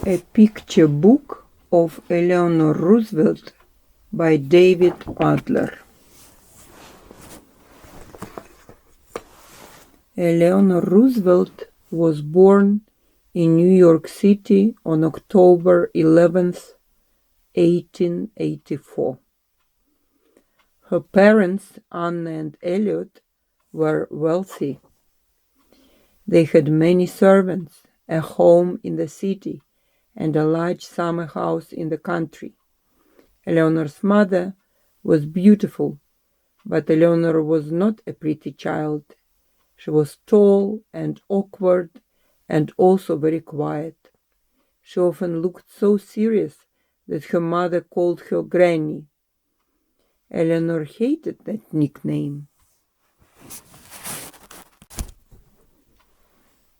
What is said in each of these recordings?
A Picture Book of Eleanor Roosevelt by David Adler. Eleanor Roosevelt was born in New York City on October 11th, 1884. Her parents, Anna and Elliot, were wealthy. They had many servants, a home in the city, and a large summer house in the country. Eleanor's mother was beautiful, but Eleanor was not a pretty child. She was tall and awkward and also very quiet. She often looked so serious that her mother called her Granny. Eleanor hated that nickname.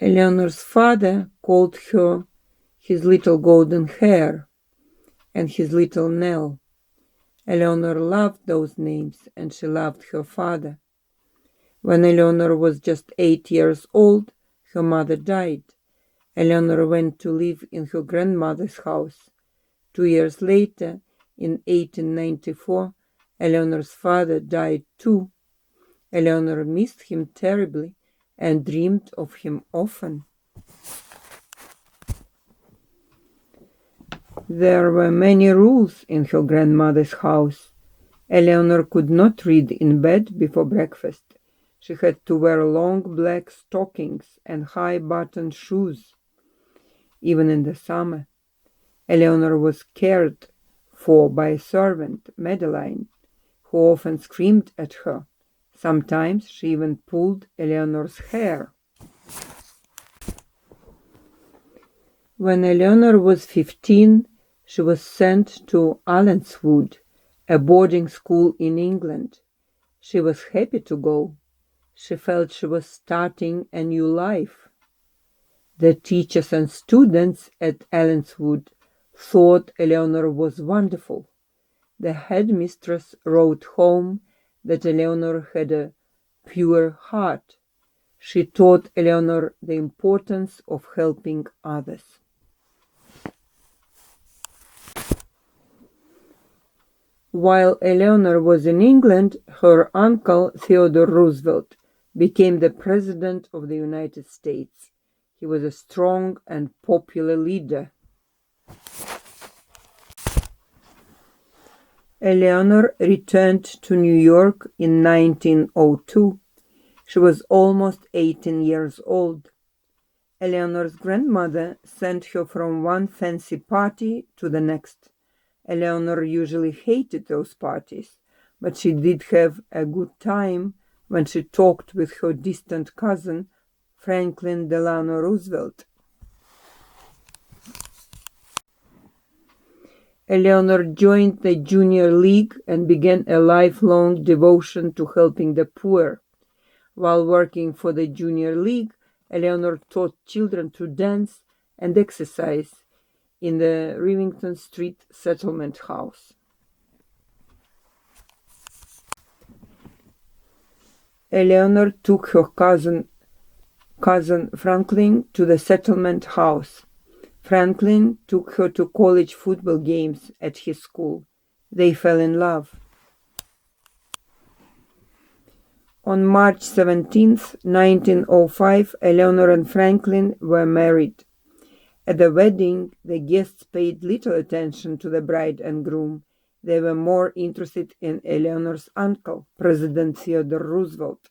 Eleanor's father called her his little golden hair and his little Nell. Eleanor loved those names, and she loved her father. When Eleanor was just 8 years old, her mother died. Eleanor went to live in her grandmother's house. 2 years later, in 1894, Eleanor's father died too. Eleanor missed him terribly and dreamed of him often. There were many rules in her grandmother's house. Eleanor could not read in bed before breakfast. She had to wear long black stockings and high-buttoned shoes, even in the summer. Eleanor was cared for by a servant, Madeline, who often screamed at her. Sometimes she even pulled Eleanor's hair. When Eleanor was 15, she was sent to Allenswood, a boarding school in England. She was happy to go. She felt she was starting a new life. The teachers and students at Allenswood thought Eleanor was wonderful. The headmistress wrote home that Eleanor had a pure heart. She taught Eleanor the importance of helping others. While Eleanor was in England, her uncle Theodore Roosevelt became the President of the United States. He was a strong and popular leader. Eleanor returned to New York in 1902. She was almost 18 years old. Eleanor's grandmother sent her from one fancy party to the next. Eleanor usually hated those parties, but she did have a good time when she talked with her distant cousin, Franklin Delano Roosevelt. Eleanor joined the Junior League and began a lifelong devotion to helping the poor. While working for the Junior League, Eleanor taught children to dance and exercise in the Rivington Street Settlement House. Eleanor took her cousin Franklin to the settlement house. Franklin took her to college football games at his school. They fell in love. On March 17, 1905, Eleanor and Franklin were married. At the wedding, the guests paid little attention to the bride and groom. They were more interested in Eleanor's uncle, President Theodore Roosevelt.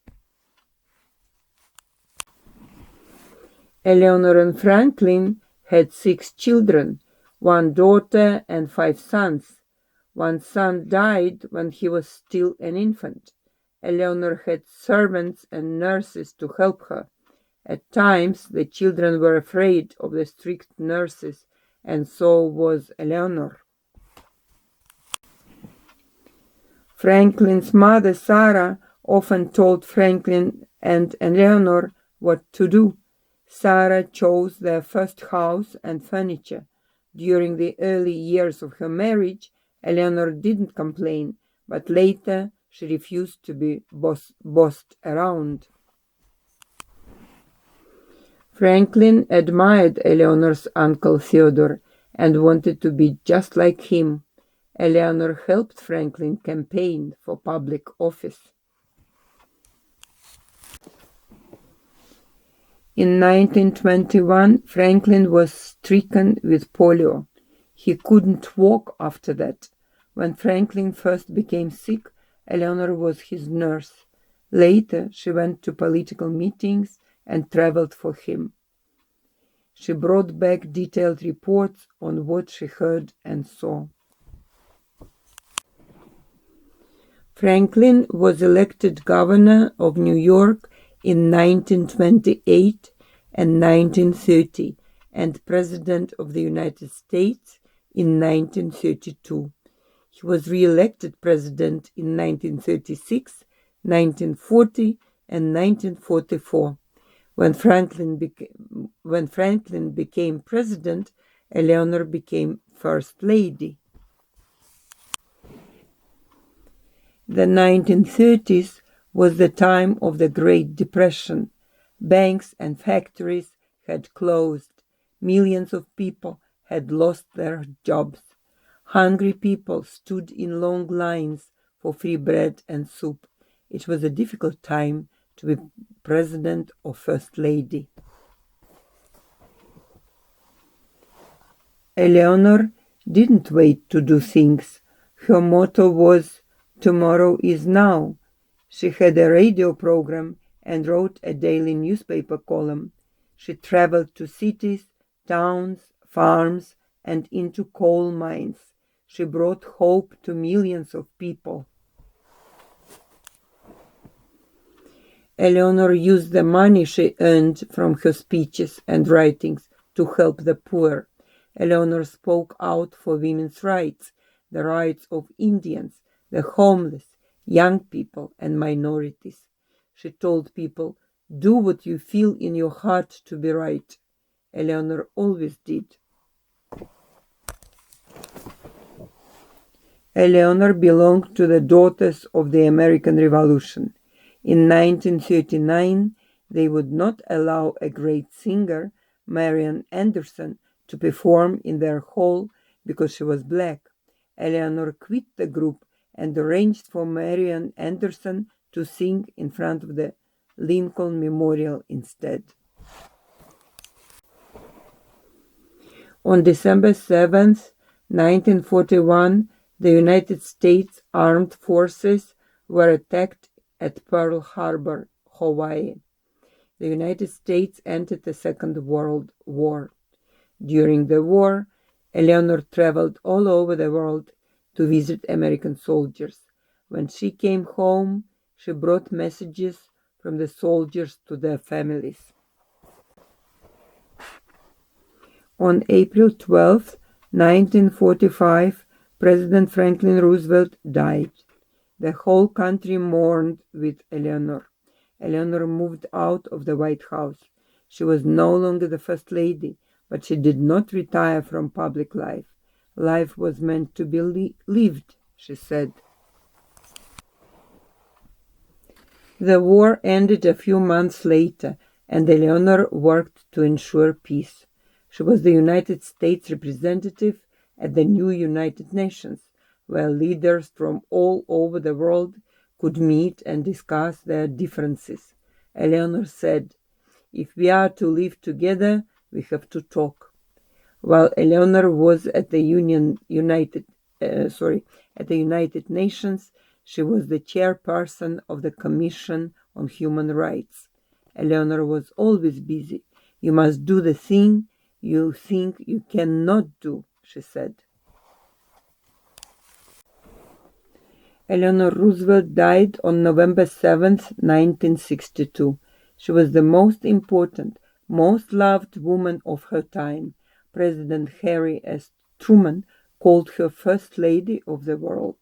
Eleanor and Franklin had 6 children, 1 daughter and 5 sons. One son died when he was still an infant. Eleanor had servants and nurses to help her. At times, the children were afraid of the strict nurses, and so was Eleanor. Franklin's mother, Sarah, often told Franklin and Eleanor what to do. Sarah chose their first house and furniture. During the early years of her marriage, Eleanor didn't complain, but later she refused to be bossed around. Franklin admired Eleanor's uncle Theodore and wanted to be just like him. Eleanor helped Franklin campaign for public office. In 1921, Franklin was stricken with polio. He couldn't walk after that. When Franklin first became sick, Eleanor was his nurse. Later, she went to political meetings and traveled for him. She brought back detailed reports on what she heard and saw. Franklin was elected governor of New York in 1928 and 1930 and president of the United States in 1932. He was re-elected president in 1936, 1940, and 1944. When Franklin became president, Eleanor became First Lady. The 1930s was the time of the Great Depression. Banks and factories had closed. Millions of people had lost their jobs. Hungry people stood in long lines for free bread and soup. It was a difficult time to be president or first lady. Eleanor didn't wait to do things. Her motto was, "Tomorrow is now." She had a radio program and wrote a daily newspaper column. She traveled to cities, towns, farms, and into coal mines. She brought hope to millions of people. Eleanor used the money she earned from her speeches and writings to help the poor. Eleanor spoke out for women's rights, the rights of Indians, the homeless, young people, and minorities. She told people, "Do what you feel in your heart to be right." Eleanor always did. Eleanor belonged to the Daughters of the American Revolution. In 1939, they would not allow a great singer, Marian Anderson, to perform in their hall because she was black. Eleanor quit the group and arranged for Marian Anderson to sing in front of the Lincoln Memorial instead. On December 7th, 1941, the United States Armed Forces were attacked at Pearl Harbor, Hawaii. The United States entered the Second World War. During the war, Eleanor traveled all over the world to visit American soldiers. When she came home, she brought messages from the soldiers to their families. On April 12, 1945, President Franklin Roosevelt died. The whole country mourned with Eleanor. Eleanor moved out of the White House. She was no longer the First Lady, but she did not retire from public life. Life was meant to be lived, she said. The war ended a few months later, and Eleanor worked to ensure peace. She was the United States representative at the new United Nations, where leaders from all over the world could meet and discuss their differences. Eleanor said, "If we are to live together, we have to talk." While Eleanor was at the United Nations, she was the chairperson of the Commission on Human Rights. Eleanor was always busy. "You must do the thing you think you cannot do," she said. Eleanor Roosevelt died on November 7th, 1962. She was the most important, most loved woman of her time. President Harry S. Truman called her First Lady of the World.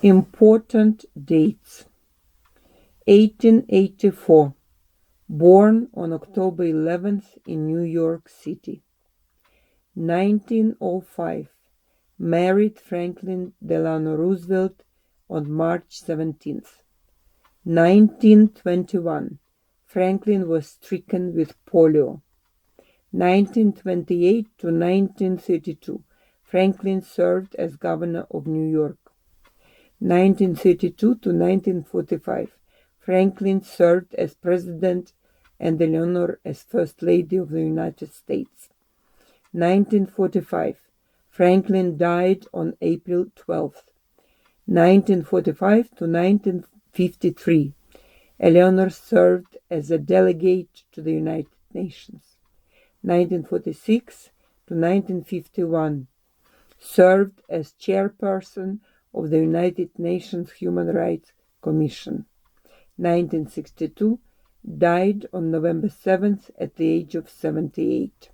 Important dates. 1884. Born on October 11th in New York City. 1905. Married Franklin Delano Roosevelt on March 17th. 1921. Franklin was stricken with polio. 1928 to 1932. Franklin served as governor of New York. 1932 to 1945. Franklin served as president and Eleanor as First Lady of the United States. 1945. Franklin died on April 12th. 1945 to 1953. Eleanor served as a delegate to the United Nations. 1946 to 1951. Served as chairperson of the United Nations Human Rights Commission. 1962. Died on November 7th at the age of 78.